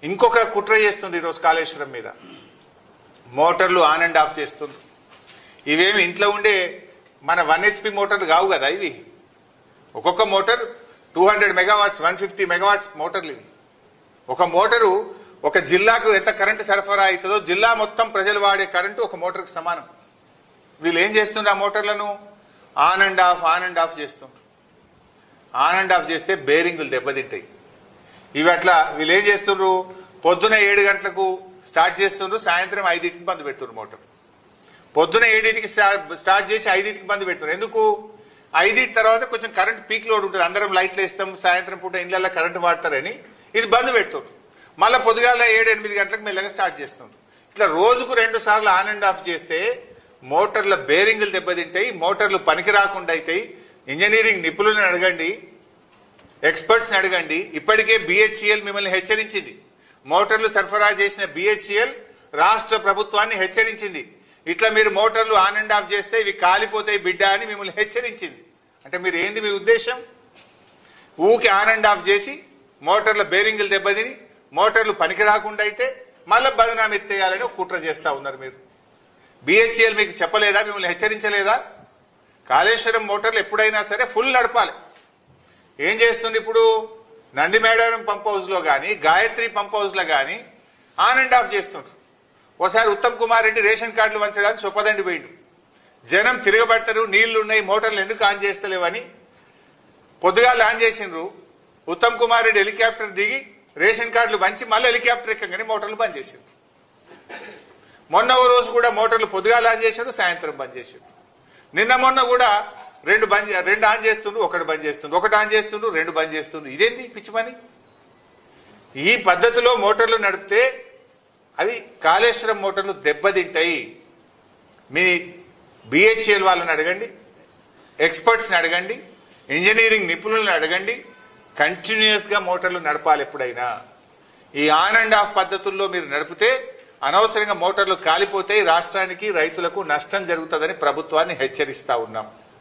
ఇంకొక కుట్ర చేస్తుంది ఈరోజు కాళేశ్వరం మీద. మోటార్లు ఆన్ అండ్ ఆఫ్ చేస్తుంది. ఇవేమి ఇంట్లో ఉండే మన 1 HP మోటార్లు కావు కదా ఇవి. ఒక్కొక్క మోటార్ 200 మెగావాట్స్ 150 మెగావాట్స్ మోటార్లు ఇవి. ఒక మోటారు ఒక జిల్లాకు ఎంత కరెంటు సరఫరా అవుతుందో జిల్లా మొత్తం ప్రజలు వాడే కరెంటు ఒక మోటార్కి సమానం. వీళ్ళు ఏం చేస్తుండ్రు? ఆ మోటార్లను ఆన్ అండ్ ఆఫ్ చేస్తుండ్రు. ఆన్ అండ్ ఆఫ్ చేస్తే బేరింగులు దెబ్బతింటాయి. ఇవి అట్లా వీళ్ళు ఏం చేస్తుండ్రు? పొద్దున 7 గంటలకు స్టార్ట్ చేస్తుండ్రు, సాయంత్రం 5కి బంద్ పెడుతున్నారు మోటార్. పొద్దున 7కి స్టార్ట్ చేసి 5కి బంద్ పెడుతున్నారు. ఎందుకు? 5 తర్వాత కొంచెం కరెంట్ పీక్ లోడ్ ఉంటుంది, అందరం లైట్లు వేస్తాం, సాయంత్రం పూట ఇళ్లలో కరెంట్ వాడతారని ఇది బంద్ పెడుతుండ్రు. మళ్ళీ పొద్దుగాల 7-8 గంటలకు మెల్లగా స్టార్ట్ చేస్తుండ్రు. ఇట్లా రోజుకు 2 సార్లు ఆన్ అండ్ ఆఫ్ చేస్తే మోటార్ల బేరింగులు దెబ్బతింటాయి, మోటార్లు పనికి రాకుండా అవుతాయి. ఇంజనీరింగ్ నిపుణులను అడగండి, ఎక్స్పర్ట్స్ ని అడగండి. ఇప్పటికే BHEL మిమ్మల్ని హెచ్చరించింది. మోటార్లు సరఫరా చేసిన BHEL రాష్ట్ర ప్రభుత్వాన్ని హెచ్చరించింది. ఇట్లా మీరు మోటార్లు ఆన్ అండ్ ఆఫ్ చేస్తే ఇవి కాలిపోతాయి బిడ్డ అని మిమ్మల్ని హెచ్చరించింది. అంటే మీరు ఏంది మీ ఉద్దేశం? ఊకి ఆన్ అండ్ ఆఫ్ చేసి మోటార్ల బేరింగులు దెబ్బతిని మోటార్లు పనికి రాకుండా అయితే మళ్ళీ బదనాం ఎత్తేయాలని ఒక కుట్ర చేస్తా ఉన్నారు మీరు. BHEL మీకు చెప్పలేదా? మిమ్మల్ని హెచ్చరించలేదా? కాళేశ్వరం మోటార్లు ఎప్పుడైనా సరే ఫుల్ నడపాలి. ఏం చేస్తుంది ఇప్పుడు? నందిమేడారం పంప్ హౌస్ లో గాని, గాయత్రి పంప్ హౌస్ లో గాని ఆన్ అండ్ ఆఫ్ చేస్తుండ్రు. ఒకసారి ఉత్తమ్ కుమార్ రెడ్డి రేషన్ కార్డులు వంచడానికి చొప్పదండి పోయిండు. జనం తిరగబడతారు, నీళ్లున్నాయి, మోటార్లు ఎందుకు ఆన్ చేస్తలేవని పొద్దుగాలు ఆన్ చేసిండ్రు. ఉత్తమ్ కుమార్ రెడ్డి హెలికాప్టర్ దిగి రేషన్ కార్డులు వంచి మళ్ళీ హెలికాప్టర్ ఎక్కగానే మోటార్లు బంద్ చేసిండ్రు. మొన్న ఓ రోజు కూడా మోటార్లు పొద్దుగాలు ఆన్ చేశారు, సాయంత్రం బంద్ చేశారు. నిన్న మొన్న కూడా 2 ఆన్ చేస్తుండ్రు, 1 బంద్ చేస్తుండ్రు, 1 ఆన్ చేస్తుండ్రు, 2 బంద్ చేస్తుండ్రు. ఇదేంటి పిచ్చి పని? ఈ పద్ధతిలో మోటార్లు నడిపితే అవి కాళేశ్వరం మోటార్లు దెబ్బతింటాయి. మీ BHEL వాళ్ళని అడగండి, ఎక్స్పర్ట్స్ ని అడగండి, ఇంజనీరింగ్ నిపుణులను అడగండి. కంటిన్యూస్ గా మోటార్లు నడపాలి. ఎప్పుడైనా ఈ ఆన్ అండ్ ఆఫ్ పద్ధతుల్లో మీరు నడిపితే అనవసరంగా మోటార్లు కాలిపోతాయి, రాష్ట్రానికి రైతులకు నష్టం జరుగుతుందని ప్రభుత్వాన్ని హెచ్చరిస్తా ఉన్నాం.